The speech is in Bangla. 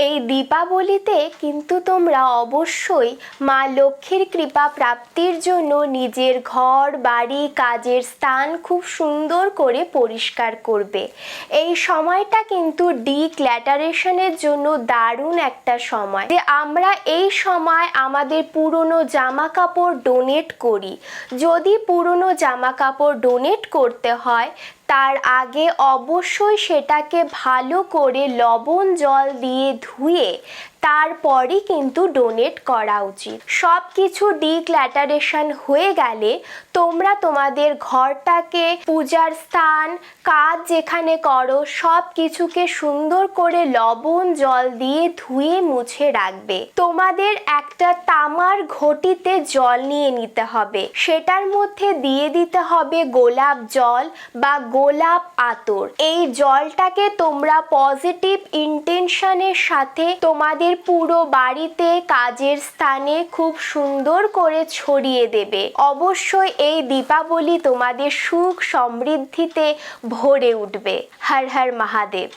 এই দীপাবলিতে কিন্তু তোমরা অবশ্যই মা লক্ষ্মীর কৃপা প্রাপ্তির জন্য নিজের ঘর বাড়ি কাজের স্থান খুব সুন্দর করে পরিষ্কার করবে। এই সময়টা কিন্তু ডিক্ল্যাটারেশনের জন্য দারুণ একটা সময়। যে আমরা এই সময় আমাদের পুরনো জামা কাপড় ডোনেট করি। যদি পুরনো জামা কাপড় ডোনেট করতে হয় তার আগে অবশ্যই সেটাকে ভালো করে লবণ জল দিয়ে ধুয়ে তারপরই কিন্তু ডোনেট করা উচিত। সব কিছু ডিক্ল্যাটারেশন হয়ে গেলে তোমরা তোমাদের ঘরটাকে, পূজার স্থান, কাজ যেখানে করো সব কিছুকে সুন্দর করে লবণ জল দিয়ে ধুয়ে মুছে রাখবে। তোমাদের একটা তামার ঘটিতে জল নিয়ে নিতে হবে, সেটার মধ্যে দিয়ে দিতে হবে গোলাপ জল বা গোলাপ আতর। এই জলটাকে তোমরা পজিটিভ ইন্টেনশনের সাথে তোমাদের পুরো বাড়িতে, কাজের স্থানে খুব সুন্দর করে ছড়িয়ে দেবে। অবশ্যই এই দীপাবলি তোমাদের সুখ সমৃদ্ধিতে ভরে উঠবে। হর হর মহাদেব।